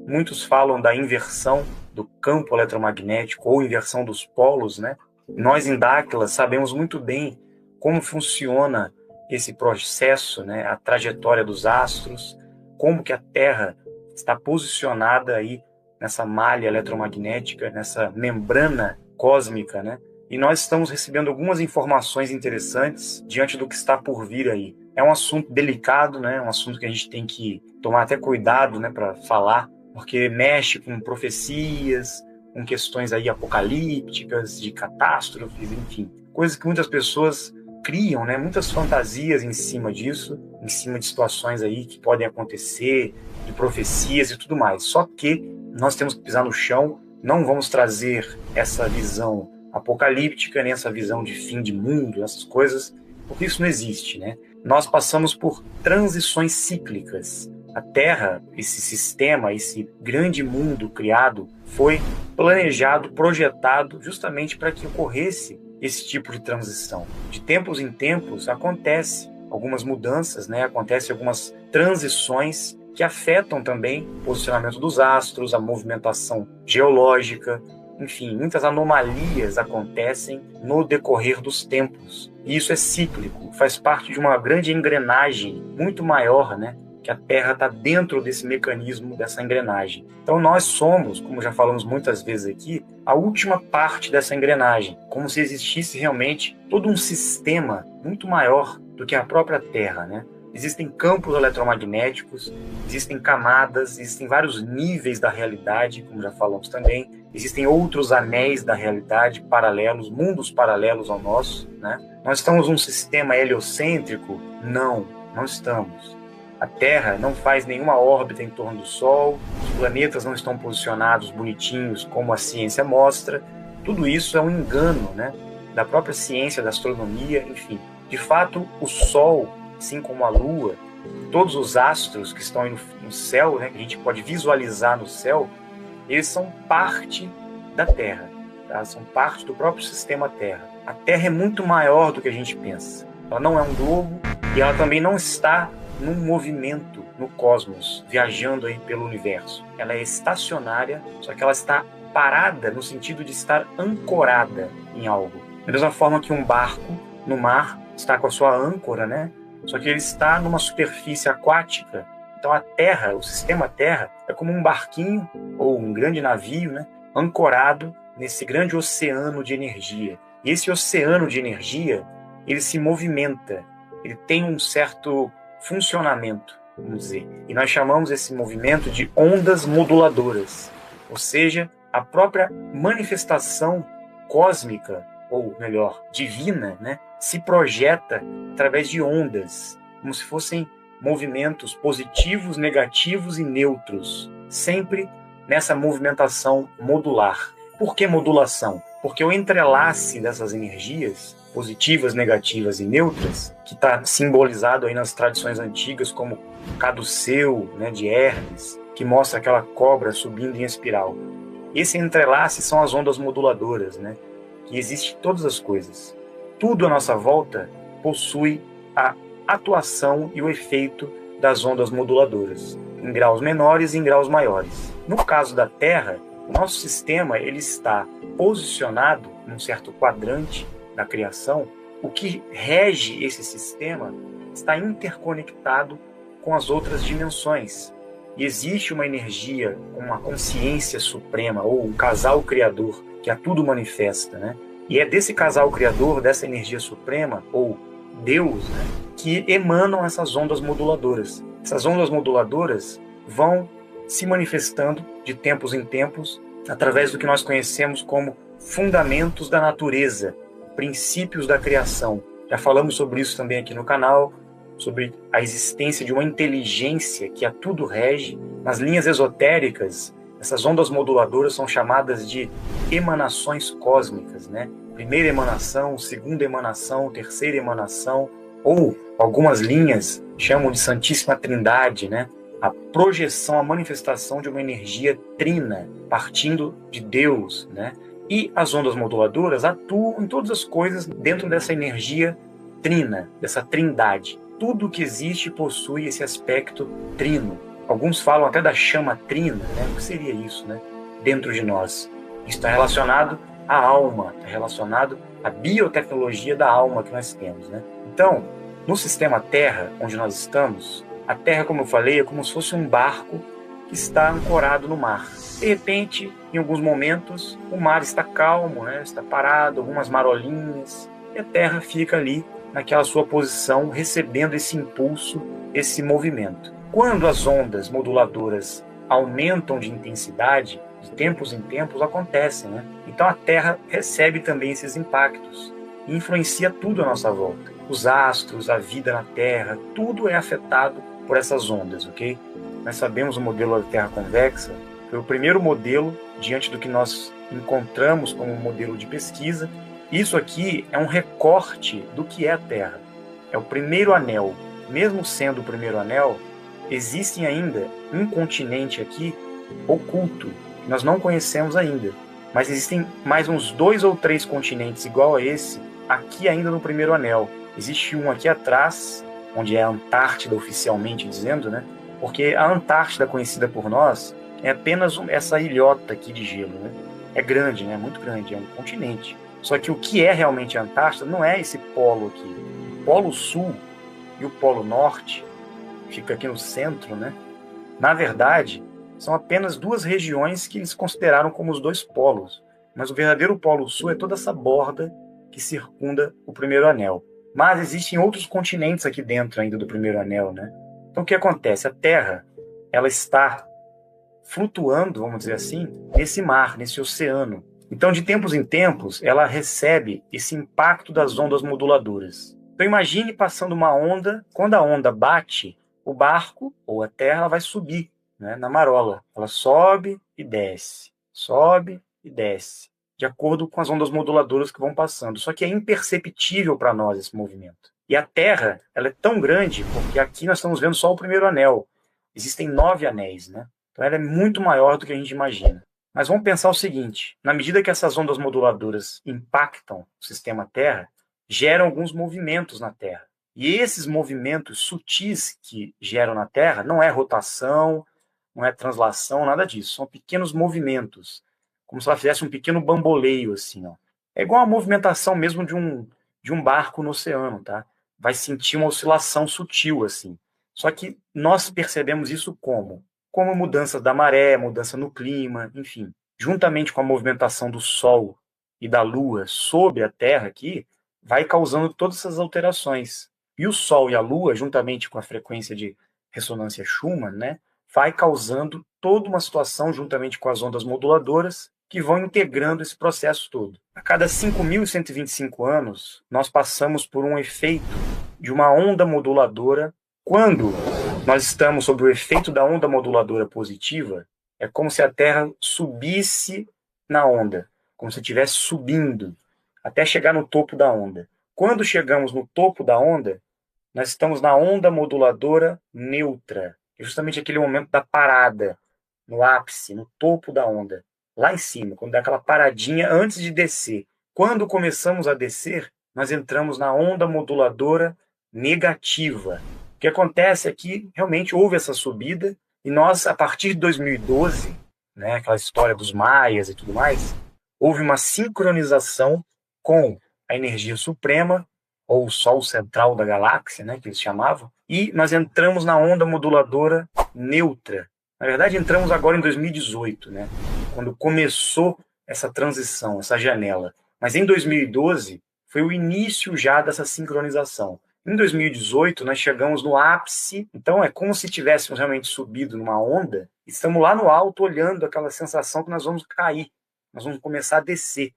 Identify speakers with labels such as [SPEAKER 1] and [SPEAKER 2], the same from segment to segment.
[SPEAKER 1] Muitos falam da inversão do campo eletromagnético ou inversão dos polos, né? Nós em Dáquila sabemos muito bem como funciona esse processo, né? A trajetória dos astros, como que a Terra está posicionada aí nessa malha eletromagnética, nessa membrana cósmica, né? E nós estamos recebendo algumas informações interessantes diante do que está por vir aí. É um assunto delicado, né? Um assunto que a gente tem que tomar até cuidado, né, para falar, porque mexe com profecias, com questões aí apocalípticas, de catástrofes, enfim, coisas que muitas pessoas criam, né, muitas fantasias em cima disso, em cima de situações aí que podem acontecer, de profecias e tudo mais. Só que nós temos que pisar no chão, não vamos trazer essa visão apocalíptica, nem essa visão de fim de mundo, essas coisas, porque isso não existe, né? Nós passamos por transições cíclicas. A Terra, esse sistema, esse grande mundo criado, foi planejado, projetado justamente para que ocorresse esse tipo de transição. De tempos em tempos acontece algumas mudanças, né? Acontecem algumas transições que afetam também o posicionamento dos astros, a movimentação geológica, enfim, muitas anomalias acontecem no decorrer dos tempos. E isso é cíclico, faz parte de uma grande engrenagem muito maior, né? Que a Terra está dentro desse mecanismo, dessa engrenagem. Então nós somos, como já falamos muitas vezes aqui, a última parte dessa engrenagem, como se existisse realmente todo um sistema muito maior do que a própria Terra, né? Existem campos eletromagnéticos, existem camadas, existem vários níveis da realidade, como já falamos também. Existem outros anéis da realidade paralelos, mundos paralelos ao nosso, né? Nós estamos num sistema heliocêntrico? Não, não estamos. A Terra não faz nenhuma órbita em torno do Sol, os planetas não estão posicionados bonitinhos como a ciência mostra. Tudo isso é um engano, né? Da própria ciência, da astronomia, enfim. De fato, o Sol, assim como a Lua, todos os astros que estão aí no céu, né, que a gente pode visualizar no céu, eles são parte da Terra, tá? São parte do próprio sistema Terra. A Terra é muito maior do que a gente pensa. Ela não é um globo e ela também não está num movimento no cosmos, viajando aí pelo universo. Ela é estacionária, só que ela está parada no sentido de estar ancorada em algo. Da mesma forma que um barco no mar está com a sua âncora, né? Só que ele está numa superfície aquática. Então a Terra, o sistema Terra, é como um barquinho ou um grande navio, né, ancorado nesse grande oceano de energia. E esse oceano de energia, ele se movimenta, ele tem um certo funcionamento, vamos dizer. E nós chamamos esse movimento de ondas moduladoras, ou seja, a própria manifestação cósmica, ou melhor, divina, né, se projeta através de ondas, como se fossem movimentos positivos, negativos e neutros, sempre nessa movimentação modular. Por que modulação? Porque o entrelace dessas energias, positivas, negativas e neutras, que está simbolizado aí nas tradições antigas como o caduceu, né, de Hermes, que mostra aquela cobra subindo em espiral. Esse entrelace são as ondas moduladoras, né, que existe em todas as coisas. Tudo à nossa volta possui a atuação e o efeito das ondas moduladoras, em graus menores e em graus maiores. No caso da Terra, o nosso sistema ele está posicionado num certo quadrante da criação. O que rege esse sistema está interconectado com as outras dimensões. E existe uma energia, uma consciência suprema, ou um casal criador, que a tudo manifesta, né? E é desse casal criador, dessa energia suprema, ou Deus, né, que emanam essas ondas moduladoras. Essas ondas moduladoras vão se manifestando de tempos em tempos através do que nós conhecemos como fundamentos da natureza, princípios da criação. Já falamos sobre isso também aqui no canal, sobre a existência de uma inteligência que a tudo rege. Nas linhas esotéricas, essas ondas moduladoras são chamadas de emanações cósmicas, né? Primeira emanação, segunda emanação, terceira emanação, ou algumas linhas chamam de Santíssima Trindade, né? A projeção, a manifestação de uma energia trina, partindo de Deus, né? E as ondas moduladoras atuam em todas as coisas dentro dessa energia trina, dessa trindade. Tudo que existe possui esse aspecto trino. Alguns falam até da chama trina, né? O que seria isso, né? Dentro de nós. Isso está relacionado à alma, está relacionado à biotecnologia da alma que nós temos, né? Então, no sistema Terra, onde nós estamos, a Terra, como eu falei, é como se fosse um barco que está ancorado no mar. De repente, em alguns momentos, o mar está calmo, né? Está parado, algumas marolinhas, e a Terra fica ali naquela sua posição, recebendo esse impulso, esse movimento. Quando as ondas moduladoras aumentam de intensidade, de tempos em tempos, acontecem, né? Então a Terra recebe também esses impactos e influencia tudo à nossa volta. Os astros, a vida na Terra, tudo é afetado por essas ondas, ok? Nós sabemos o modelo da Terra convexa, foi o primeiro modelo diante do que nós encontramos como modelo de pesquisa. Isso aqui é um recorte do que é a Terra. É o primeiro anel. Mesmo sendo o primeiro anel, existe ainda um continente aqui oculto, que nós não conhecemos ainda. Mas existem mais uns 2 ou 3 continentes igual a esse, aqui ainda no primeiro anel. Existe um aqui atrás, onde é a Antártida oficialmente dizendo, né? Porque a Antártida, conhecida por nós, é apenas essa ilhota aqui de gelo, né? É grande, né? Muito grande, é um continente. Só que o que é realmente a Antártida não é esse polo aqui. O Polo Sul e o Polo Norte, fica aqui no centro, né? Na verdade, são apenas 2 regiões que eles consideraram como os 2 polos. Mas o verdadeiro Polo Sul é toda essa borda que circunda o primeiro anel. Mas existem outros continentes aqui dentro ainda do primeiro anel, né? Então o que acontece? A Terra, ela está flutuando, vamos dizer assim, nesse mar, nesse oceano. Então, de tempos em tempos, ela recebe esse impacto das ondas moduladoras. Então, imagine passando uma onda, quando a onda bate, o barco ou a Terra ela vai subir, né, na marola. Ela sobe e desce, de acordo com as ondas moduladoras que vão passando. Só que é imperceptível para nós esse movimento. E a Terra, ela é tão grande, porque aqui nós estamos vendo só o primeiro anel. Existem 9 anéis, né? Então ela é muito maior do que a gente imagina. Mas vamos pensar o seguinte, na medida que essas ondas moduladoras impactam o sistema Terra, geram alguns movimentos na Terra. E esses movimentos sutis que geram na Terra não é rotação, não é translação, nada disso. São pequenos movimentos, como se ela fizesse um pequeno bamboleio, assim, ó. É igual a movimentação mesmo de um barco no oceano, tá? Vai sentir uma oscilação sutil, assim. Só que nós percebemos isso como? Como mudança da maré, mudança no clima, enfim. Juntamente com a movimentação do Sol e da Lua sobre a Terra aqui, vai causando todas essas alterações. E o Sol e a Lua, juntamente com a frequência de ressonância Schumann, né, vai causando toda uma situação, juntamente com as ondas moduladoras, que vão integrando esse processo todo. A cada 5.125 anos, nós passamos por um efeito de uma onda moduladora. Quando nós estamos sob o efeito da onda moduladora positiva, é como se a Terra subisse na onda, como se estivesse subindo, até chegar no topo da onda. Quando chegamos no topo da onda, nós estamos na onda moduladora neutra, que é justamente aquele momento da parada, no ápice, no topo da onda, lá em cima, quando dá aquela paradinha antes de descer. Quando começamos a descer, nós entramos na onda moduladora negativa. O que acontece é que realmente houve essa subida e nós, a partir de 2012, né, aquela história dos maias e tudo mais, houve uma sincronização com a energia suprema, ou o Sol central da galáxia, né, que eles chamavam, e nós entramos na onda moduladora neutra. Na verdade, entramos agora em 2018, né, quando começou essa transição, essa janela. Mas em 2012 foi o início já dessa sincronização. Em 2018, nós chegamos no ápice, então é como se tivéssemos realmente subido numa onda, estamos lá no alto olhando aquela sensação que nós vamos cair, nós vamos começar a descer.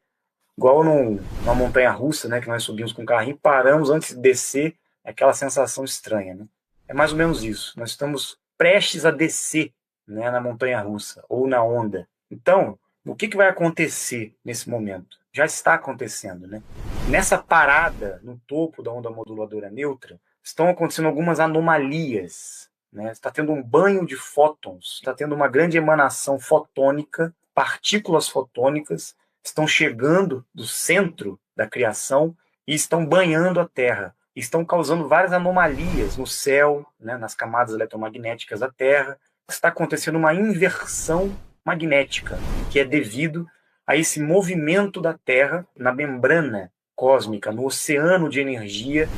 [SPEAKER 1] Igual numa montanha-russa, né, que nós subimos com o carrinho, paramos antes de descer, aquela sensação estranha, né? É mais ou menos isso, nós estamos prestes a descer, né, na montanha-russa ou na onda. Então, o que vai acontecer nesse momento? Já está acontecendo, né? Nessa parada no topo da onda moduladora neutra, estão acontecendo algumas anomalias, né? Está tendo um banho de fótons, está tendo uma grande emanação fotônica, partículas fotônicas estão chegando do centro da criação e estão banhando a Terra. Estão causando várias anomalias no céu, né, nas camadas eletromagnéticas da Terra. está acontecendo uma inversão magnética, que é devido a esse movimento da Terra na membrana cósmica, no oceano de energia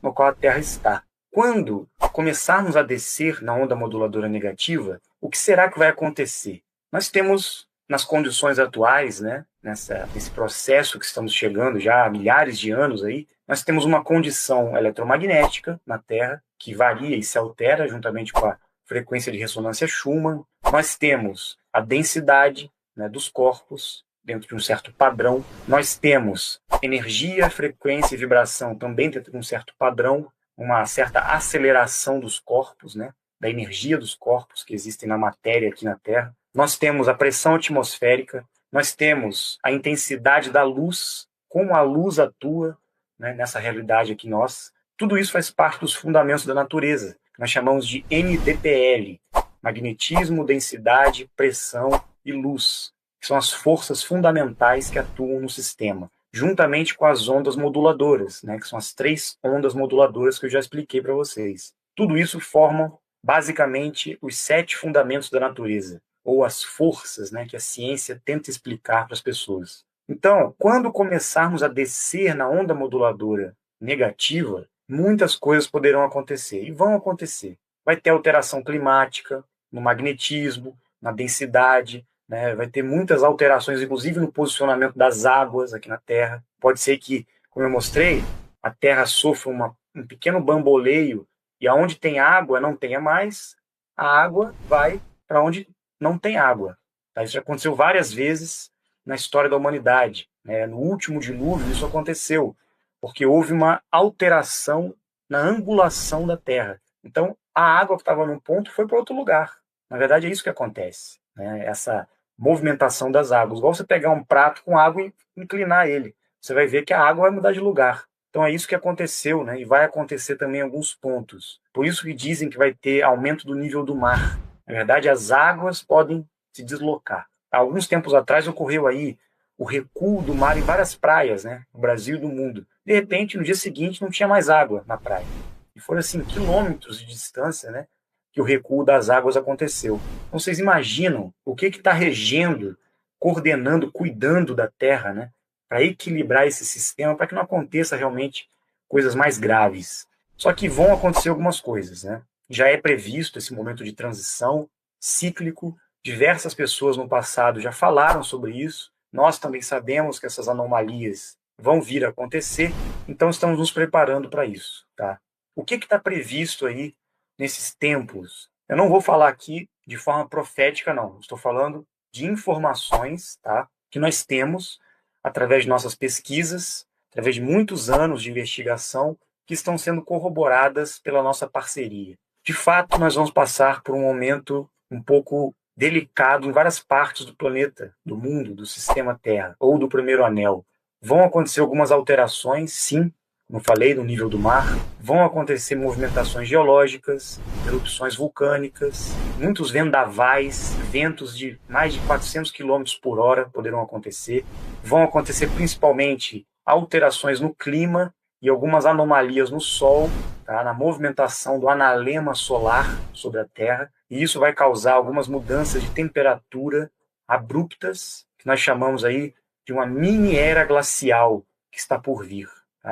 [SPEAKER 1] no qual a Terra está. Quando começarmos a descer na onda moduladora negativa, o que será que vai acontecer? Nós temos, nas condições atuais, né, nesse processo que estamos chegando já há milhares de anos aí, nós temos uma condição eletromagnética na Terra que varia e se altera juntamente com a frequência de ressonância Schumann. Nós temos a densidade, né, dos corpos dentro de um certo padrão. Nós temos energia, frequência e vibração também dentro de um certo padrão, uma certa aceleração dos corpos, né, da energia dos corpos que existem na matéria aqui na Terra. Nós temos a pressão atmosférica, nós temos a intensidade da luz, como a luz atua, né, nessa realidade aqui nossa. Tudo isso faz parte dos fundamentos da natureza, que nós chamamos de MDPL, magnetismo, densidade, pressão e luz, que são as forças fundamentais que atuam no sistema, juntamente com as ondas moduladoras, né, que são as 3 ondas moduladoras que eu já expliquei para vocês. Tudo isso forma, basicamente, os 7 fundamentos da natureza, ou as forças, né, que a ciência tenta explicar para as pessoas. Então, quando começarmos a descer na onda moduladora negativa, muitas coisas poderão acontecer, e vão acontecer. Vai ter alteração climática, no magnetismo, na densidade, né? Vai ter muitas alterações, inclusive no posicionamento das águas aqui na Terra. Pode ser que, como eu mostrei, a Terra sofra um pequeno bamboleio e aonde tem água não tenha mais, a água vai para onde não tem água. Tá? Isso já aconteceu várias vezes na história da humanidade. Né? No último dilúvio isso aconteceu, porque houve uma alteração na angulação da Terra. Então, a água que estava num ponto foi para outro lugar. Na verdade, é isso que acontece, né? Essa movimentação das águas. Igual você pegar um prato com água e inclinar ele. Você vai ver que a água vai mudar de lugar. Então, é isso que aconteceu, né? E vai acontecer também em alguns pontos. Por isso que dizem que vai ter aumento do nível do mar. Na verdade, as águas podem se deslocar. Há alguns tempos atrás ocorreu aí o recuo do mar em várias praias, né? No Brasil e no mundo. De repente, no dia seguinte, não tinha mais água na praia. E foram, assim, quilômetros de distância, né, que o recuo das águas aconteceu. Então, vocês imaginam o que está regendo, coordenando, cuidando da Terra, né, para equilibrar esse sistema, para que não aconteça realmente coisas mais graves. Só que vão acontecer algumas coisas, né? Já é previsto esse momento de transição cíclico. Diversas pessoas no passado já falaram sobre isso. Nós também sabemos que essas anomalias vão vir a acontecer, então estamos nos preparando para isso, tá? O que está previsto aí nesses tempos? Eu não vou falar aqui de forma profética, não. Estou falando de informações, tá, que nós temos através de nossas pesquisas, através de muitos anos de investigação, que estão sendo corroboradas pela nossa parceria. De fato, nós vamos passar por um momento um pouco delicado em várias partes do planeta, do mundo, do sistema Terra, ou do primeiro anel. Vão acontecer algumas alterações, sim, como falei, no nível do mar. Vão acontecer movimentações geológicas, erupções vulcânicas, muitos vendavais, ventos de mais de 400 km por hora poderão acontecer. Vão acontecer principalmente alterações no clima e algumas anomalias no Sol, tá? Na movimentação do analema solar sobre a Terra. E isso vai causar algumas mudanças de temperatura abruptas, que nós chamamos aí de uma mini era glacial que está por vir.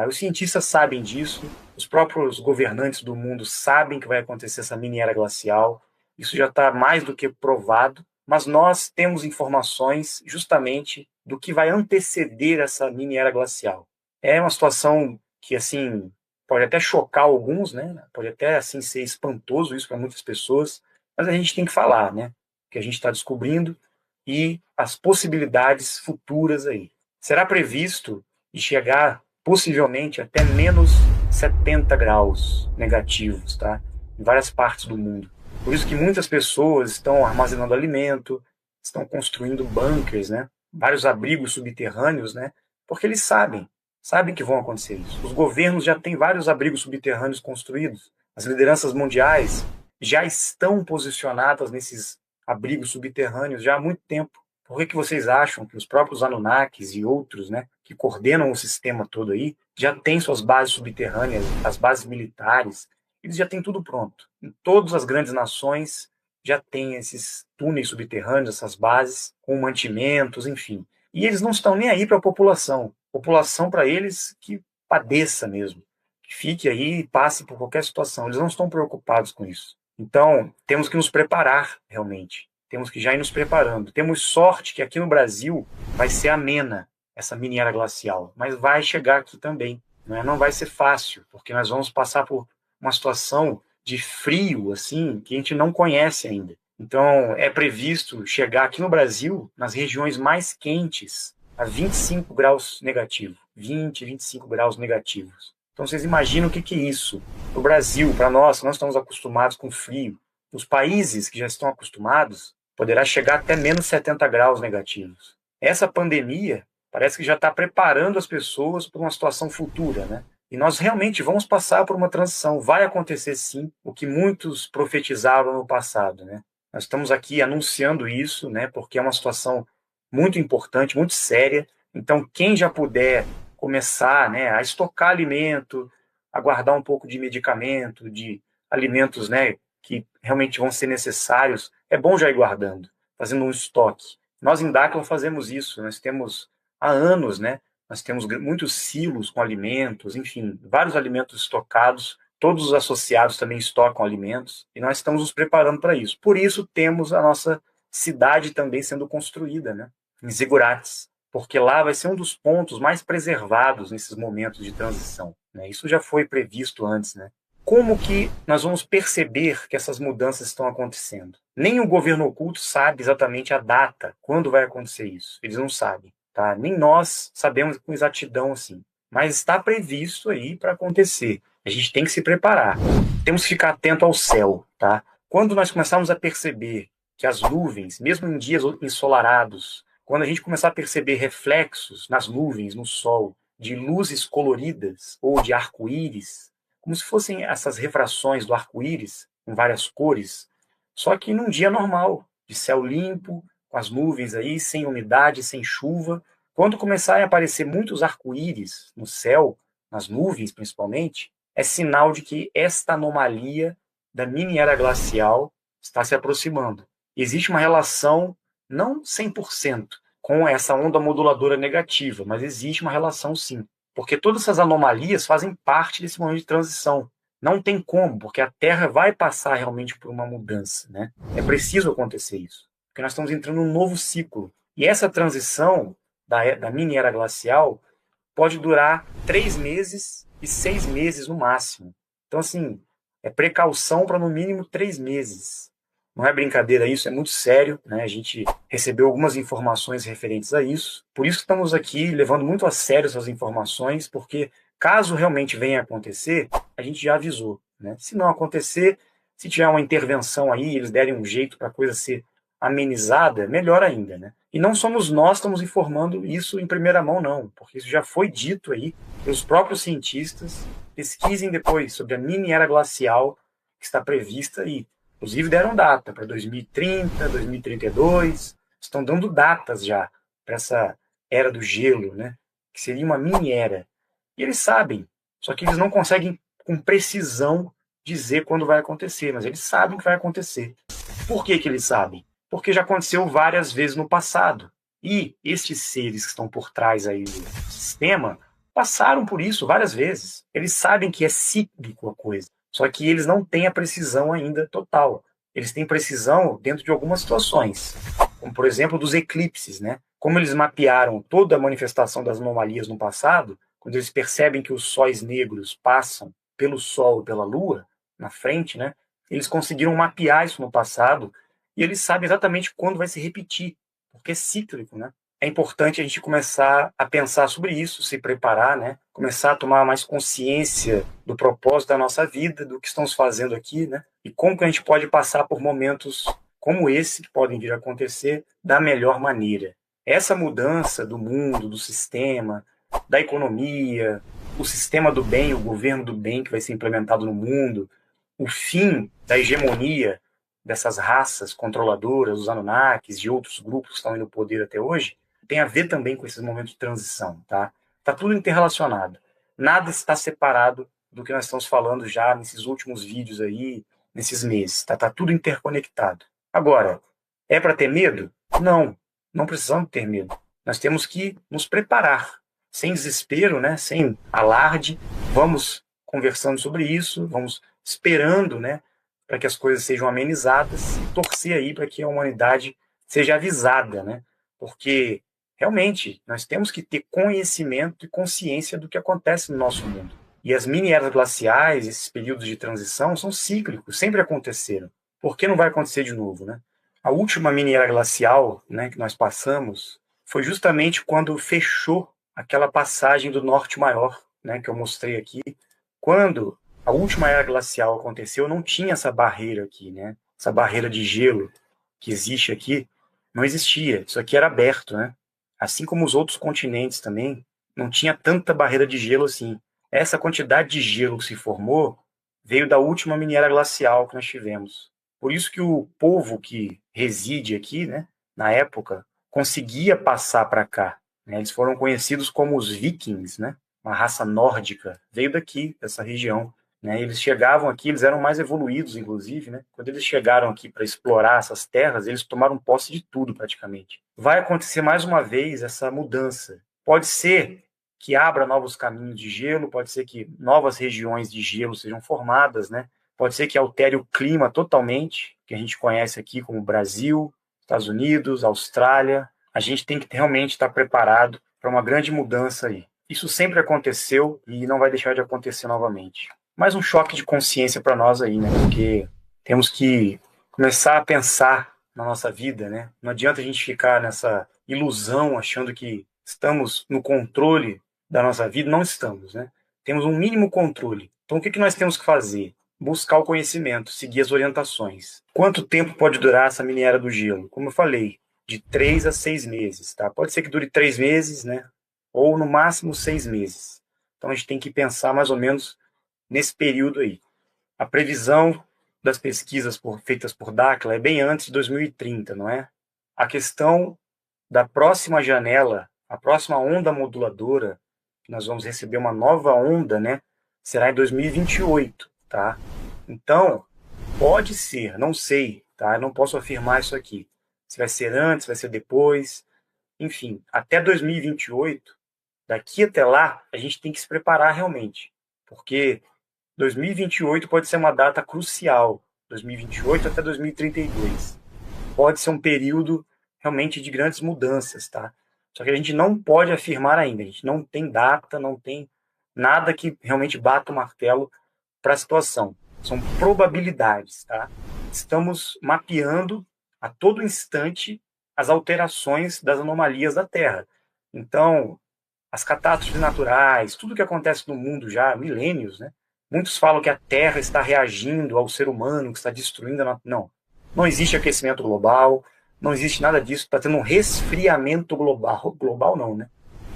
[SPEAKER 1] Os cientistas sabem disso, os próprios governantes do mundo sabem que vai acontecer essa mini era glacial, isso já está mais do que provado, mas nós temos informações justamente do que vai anteceder essa mini era glacial. É uma situação que, assim, pode até chocar alguns, né? Pode até, assim, ser espantoso isso para muitas pessoas, mas a gente tem que falar, né? O que a gente está descobrindo e as possibilidades futuras aí. Será previsto de chegar possivelmente até menos 70 graus negativos, tá? Em várias partes do mundo. Por isso que muitas pessoas estão armazenando alimento, estão construindo bunkers, né? Vários abrigos subterrâneos, né? Porque eles sabem que vão acontecer isso. Os governos já têm vários abrigos subterrâneos construídos. As lideranças mundiais já estão posicionadas nesses abrigos subterrâneos já há muito tempo. Por que vocês acham que os próprios Anunnakis e outros, né, que coordenam o sistema todo aí, já têm suas bases subterrâneas, as bases militares, eles já têm tudo pronto. Em todas as grandes nações já tem esses túneis subterrâneos, essas bases, com mantimentos, enfim. E eles não estão nem aí para a população. População, para eles, que padeça mesmo. Que fique aí e passe por qualquer situação. Eles não estão preocupados com isso. Então, temos que nos preparar, realmente. Temos que já ir nos preparando. Temos sorte que aqui no Brasil vai ser amena essa mini era glacial, mas vai chegar aqui também. Né? Não vai ser fácil, porque nós vamos passar por uma situação de frio, assim, que a gente não conhece ainda. Então, é previsto chegar aqui no Brasil, nas regiões mais quentes, a 25 graus negativo. 20, 25 graus negativos. Então, vocês imaginam o que é isso? O Brasil, para nós estamos acostumados com frio. Os países que já estão acostumados, poderá chegar até menos 70 graus negativos. Essa pandemia parece que já está preparando as pessoas para uma situação futura, né? E nós realmente vamos passar por uma transição. Vai acontecer, sim, o que muitos profetizaram no passado, né? Nós estamos aqui anunciando isso, né? Porque é uma situação muito importante, muito séria. Então, quem já puder começar, né, a estocar alimento, a guardar um pouco de medicamento, de alimentos, né, que realmente vão ser necessários, é bom já ir guardando, fazendo um estoque. Nós em Dáquila fazemos isso. Nós temos há anos, né? Nós temos muitos silos com alimentos, enfim, vários alimentos estocados. Todos os associados também estocam alimentos e nós estamos nos preparando para isso. Por isso temos a nossa cidade também sendo construída, né? Em Zigurates, porque lá vai ser um dos pontos mais preservados nesses momentos de transição. Né? Isso já foi previsto antes, né? Como que nós vamos perceber que essas mudanças estão acontecendo? Nem o governo oculto sabe exatamente a data, quando vai acontecer isso. Eles não sabem. Tá? Nem nós sabemos com exatidão assim. Mas está previsto aí para acontecer. A gente tem que se preparar. Temos que ficar atento ao céu. Tá? Quando nós começarmos a perceber que as nuvens, mesmo em dias ensolarados, quando a gente começar a perceber reflexos nas nuvens, no sol, de luzes coloridas ou de arco-íris, como se fossem essas refrações do arco-íris, com várias cores, só que num dia normal, de céu limpo, com as nuvens aí, sem umidade, sem chuva. Quando começarem a aparecer muitos arco-íris no céu, nas nuvens principalmente, é sinal de que esta anomalia da mini era glacial está se aproximando. Existe uma relação, não 100%, com essa onda moduladora negativa, mas existe uma relação sim. Porque todas essas anomalias fazem parte desse momento de transição. Não tem como, porque a Terra vai passar realmente por uma mudança, né? É preciso acontecer isso, porque nós estamos entrando num novo ciclo. E essa transição da mini era glacial pode durar 3 meses e 6 meses no máximo. Então, assim, é precaução para no mínimo 3 meses. Não é brincadeira isso, é muito sério, né? A gente recebeu algumas informações referentes a isso. Por isso que estamos aqui levando muito a sério essas informações, porque caso realmente venha a acontecer, a gente já avisou, né? Se não acontecer, se tiver uma intervenção aí, eles derem um jeito para a coisa ser amenizada, melhor ainda, né? E não somos nós que estamos informando isso em primeira mão, não, porque isso já foi dito aí pelos próprios cientistas. Pesquisem depois sobre a mini era glacial que está prevista aí. Inclusive deram data para 2030, 2032, estão dando datas já para essa era do gelo, né? Que seria uma mini era. E eles sabem, só que eles não conseguem com precisão dizer quando vai acontecer, mas eles sabem que vai acontecer. Por que que eles sabem? Porque já aconteceu várias vezes no passado. E estes seres que estão por trás aí do sistema passaram por isso várias vezes. Eles sabem que é cíclico a coisa. Só que eles não têm a precisão ainda total. Eles têm precisão dentro de algumas situações, como por exemplo dos eclipses, né? Como eles mapearam toda a manifestação das anomalias no passado, quando eles percebem que os sóis negros passam pelo Sol e pela Lua na frente, né? Eles conseguiram mapear isso no passado e eles sabem exatamente quando vai se repetir, porque é cíclico, né? É importante a gente começar a pensar sobre isso, se preparar, né? Começar a tomar mais consciência do propósito da nossa vida, do que estamos fazendo aqui, né? E como que a gente pode passar por momentos como esse, que podem vir a acontecer, da melhor maneira. Essa mudança do mundo, do sistema, da economia, o sistema do bem, o governo do bem que vai ser implementado no mundo, o fim da hegemonia dessas raças controladoras, os Anunnakis, de outros grupos que estão aí no poder até hoje, tem a ver também com esses momentos de transição, tá? Tá tudo interrelacionado. Nada está separado do que nós estamos falando já nesses últimos vídeos aí, nesses meses, tá? Tá tudo interconectado. Agora, é para ter medo? Não, não precisamos ter medo. Nós temos que nos preparar, sem desespero, né? Sem alarde. Vamos conversando sobre isso, vamos esperando, né? Para que as coisas sejam amenizadas, torcer aí para que a humanidade seja avisada, né? Porque realmente nós temos que ter conhecimento e consciência do que acontece no nosso mundo. E as mini eras glaciais, esses períodos de transição, são cíclicos, sempre aconteceram. Por que não vai acontecer de novo, né? A última mini era glacial, né, que nós passamos foi justamente quando fechou aquela passagem do Norte Maior, né, que eu mostrei aqui. Quando a última era glacial aconteceu, não tinha essa barreira aqui, né? Essa barreira de gelo que existe aqui, não existia. Isso aqui era aberto, né? Assim como os outros continentes também, não tinha tanta barreira de gelo assim. Essa quantidade de gelo que se formou veio da última mini era glacial que nós tivemos. Por isso que o povo que reside aqui, né, na época, conseguia passar para cá, né? Eles foram conhecidos como os vikings, né? Uma raça nórdica, veio daqui, dessa região. Né? Eles chegavam aqui, eles eram mais evoluídos, inclusive. Né? Quando eles chegaram aqui para explorar essas terras, eles tomaram posse de tudo, praticamente. Vai acontecer mais uma vez essa mudança. Pode ser que abra novos caminhos de gelo, pode ser que novas regiões de gelo sejam formadas, né? Pode ser que altere o clima totalmente, que a gente conhece aqui como Brasil, Estados Unidos, Austrália. A gente tem que realmente estar preparado para uma grande mudança aí. Isso sempre aconteceu e não vai deixar de acontecer novamente. Mais um choque de consciência para nós aí, né? Porque temos que começar a pensar na nossa vida, né? Não adianta a gente ficar nessa ilusão achando que estamos no controle da nossa vida. Não estamos, né? Temos um mínimo controle. Então, o que nós temos que fazer? Buscar o conhecimento, seguir as orientações. Quanto tempo pode durar essa mini era do gelo? Como eu falei, de 3 a 6 meses, tá? Pode ser que dure 3 meses, né? Ou no máximo 6 meses. Então a gente tem que pensar mais ou menos nesse período aí. A previsão das pesquisas feitas por Dakhla é bem antes de 2030, não é? A questão da próxima janela, a próxima onda moduladora, que nós vamos receber uma nova onda, né? Será em 2028, tá? Então, pode ser, não sei, tá? Eu não posso afirmar isso aqui. Se vai ser antes, vai ser depois, enfim, até 2028, daqui até lá, a gente tem que se preparar realmente, porque 2028 pode ser uma data crucial, 2028 até 2032. Pode ser um período realmente de grandes mudanças, tá? Só que a gente não pode afirmar ainda, a gente não tem data, não tem nada que realmente bata o martelo para a situação. São probabilidades, tá? Estamos mapeando a todo instante as alterações das anomalias da Terra. Então, as catástrofes naturais, tudo que acontece no mundo já há milênios, né? Muitos falam que a Terra está reagindo ao ser humano, que está destruindo a... Não, não existe aquecimento global, não existe nada disso, está tendo um resfriamento global. Global não, né?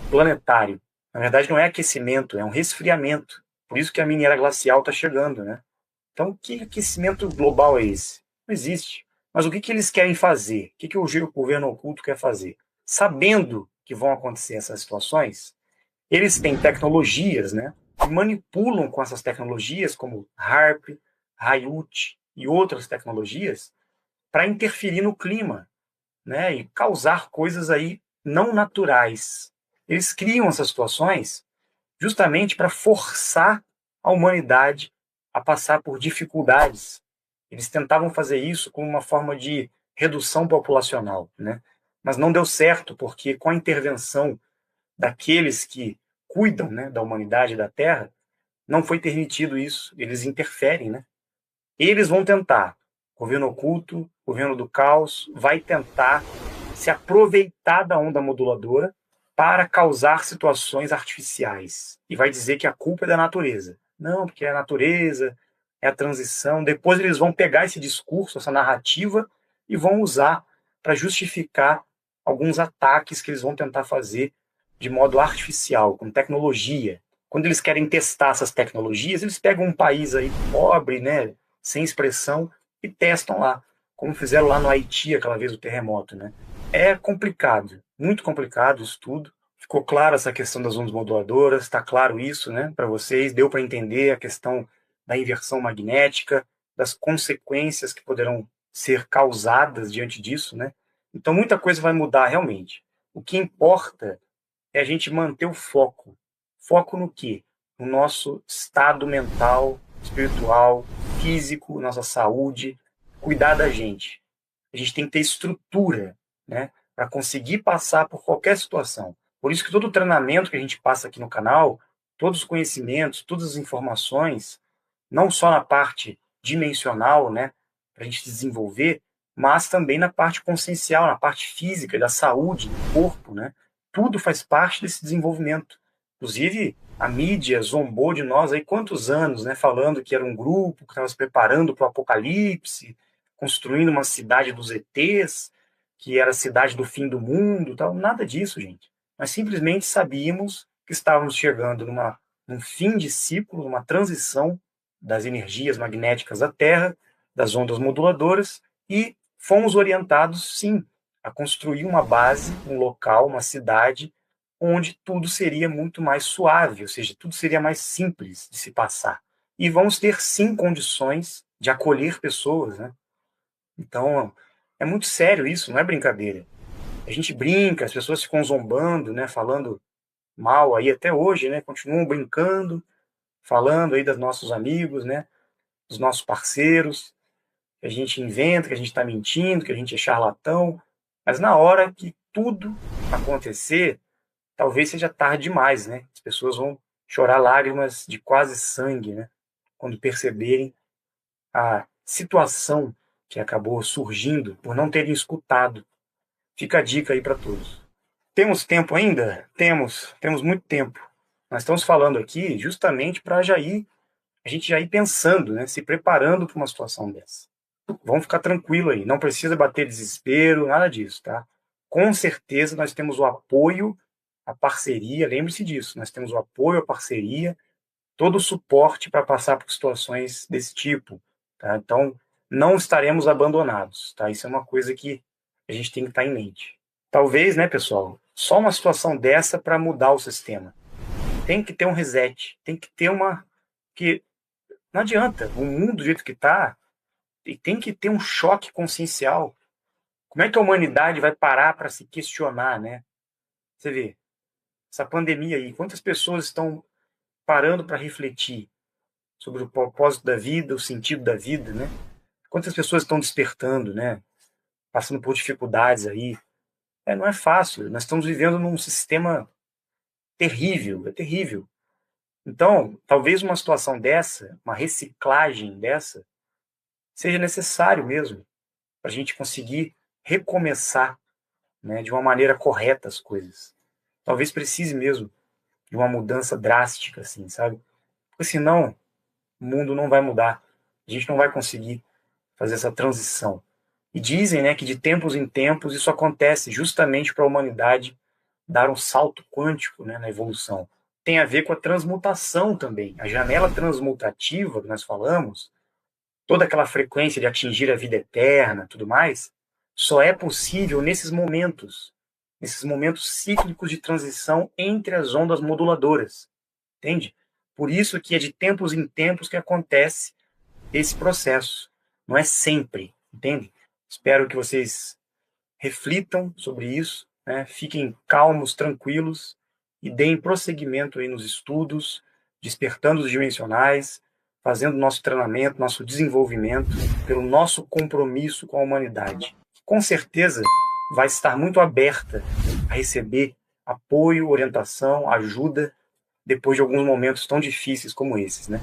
[SPEAKER 1] Planetário. Na verdade não é aquecimento, é um resfriamento. Por isso que a mini era glacial está chegando, né? Então, que aquecimento global é esse? Não existe. Mas o que eles querem fazer? O que o governo oculto quer fazer? Sabendo que vão acontecer essas situações, eles têm tecnologias, né? E manipulam com essas tecnologias, como HARP, Hayut e outras tecnologias, para interferir no clima, né? E causar coisas aí não naturais. Eles criam essas situações justamente para forçar a humanidade a passar por dificuldades. Eles tentavam fazer isso como uma forma de redução populacional, né? Mas não deu certo, porque com a intervenção daqueles que cuidam, né, da humanidade e da Terra, não foi permitido isso. Eles interferem, né? Eles vão tentar. O governo oculto, o governo do caos, vai tentar se aproveitar da onda moduladora para causar situações artificiais. E vai dizer que a culpa é da natureza. Não, porque é a natureza, é a transição. Depois eles vão pegar esse discurso, essa narrativa, e vão usar para justificar alguns ataques que eles vão tentar fazer de modo artificial, com tecnologia. Quando eles querem testar essas tecnologias, eles pegam um país aí pobre, né, sem expressão, e testam lá, como fizeram lá no Haiti aquela vez o terremoto, né? É complicado, muito complicado isso tudo. Ficou claro essa questão das ondas moduladoras, está claro isso, né, para vocês, deu para entender a questão da inversão magnética, das consequências que poderão ser causadas diante disso, né? Então muita coisa vai mudar realmente. O que importa é a gente manter o foco. Foco no quê? No nosso estado mental, espiritual, físico, nossa saúde, cuidar da gente. A gente tem que ter estrutura, né, para conseguir passar por qualquer situação. Por isso que todo o treinamento que a gente passa aqui no canal, todos os conhecimentos, todas as informações, não só na parte dimensional, né, para a gente desenvolver, mas também na parte consciencial, na parte física, da saúde, do corpo, né? Tudo faz parte desse desenvolvimento. Inclusive, a mídia zombou de nós aí quantos anos, né, falando que era um grupo que estava se preparando para o apocalipse, construindo uma cidade dos ETs, que era a cidade do fim do mundo, tal. Nada disso, gente. Nós simplesmente sabíamos que estávamos chegando num fim de ciclo, numa transição das energias magnéticas da Terra, das ondas moduladoras, e fomos orientados, sim, a construir uma base, um local, uma cidade, onde tudo seria muito mais suave, ou seja, tudo seria mais simples de se passar. E vamos ter, sim, condições de acolher pessoas, né? Então, é muito sério isso, não é brincadeira. A gente brinca, as pessoas ficam zombando, né, falando mal aí até hoje, né, continuam brincando, falando aí dos nossos amigos, né, dos nossos parceiros, que a gente inventa, que a gente está mentindo, que a gente é charlatão, mas na hora que tudo acontecer, talvez seja tarde demais, né? As pessoas vão chorar lágrimas de quase sangue, né, quando perceberem a situação que acabou surgindo por não terem escutado. Fica a dica aí para todos. Temos tempo ainda? Temos muito tempo. Nós estamos falando aqui justamente para a gente já ir pensando, né, se preparando para uma situação dessa. Vamos ficar tranquilo aí, não precisa bater desespero, nada disso, tá? Com certeza nós temos o apoio, a parceria, lembre-se disso, nós temos o apoio, a parceria, todo o suporte para passar por situações desse tipo, tá? Então, não estaremos abandonados, tá? Isso é uma coisa que a gente tem que estar em mente. Talvez, né, pessoal, só uma situação dessa para mudar o sistema. Tem que ter um reset, tem que ter que não adianta, o mundo do jeito que está, e tem que ter um choque consciencial. Como é que a humanidade vai parar para se questionar, né? Você vê, essa pandemia aí, quantas pessoas estão parando para refletir sobre o propósito da vida, o sentido da vida, né? Quantas pessoas estão despertando, né? Passando por dificuldades aí. Não é fácil. Nós estamos vivendo num sistema terrível, é terrível. Então, talvez uma situação dessa, uma reciclagem dessa, seja necessário mesmo para a gente conseguir recomeçar, né, de uma maneira correta as coisas. Talvez precise mesmo de uma mudança drástica, assim, sabe? Porque senão o mundo não vai mudar. A gente não vai conseguir fazer essa transição. E dizem, né, que de tempos em tempos isso acontece justamente para a humanidade dar um salto quântico, né, na evolução. Tem a ver com a transmutação também. A janela transmutativa que nós falamos, toda aquela frequência de atingir a vida eterna, tudo mais, só é possível nesses momentos cíclicos de transição entre as ondas moduladoras, entende? Por isso que é de tempos em tempos que acontece esse processo, não é sempre, entende? Espero que vocês reflitam sobre isso, né? Fiquem calmos, tranquilos e deem prosseguimento aí nos estudos, despertando os dimensionais, fazendo nosso treinamento, nosso desenvolvimento, pelo nosso compromisso com a humanidade. Com certeza vai estar muito aberta a receber apoio, orientação, ajuda, depois de alguns momentos tão difíceis como esses, né?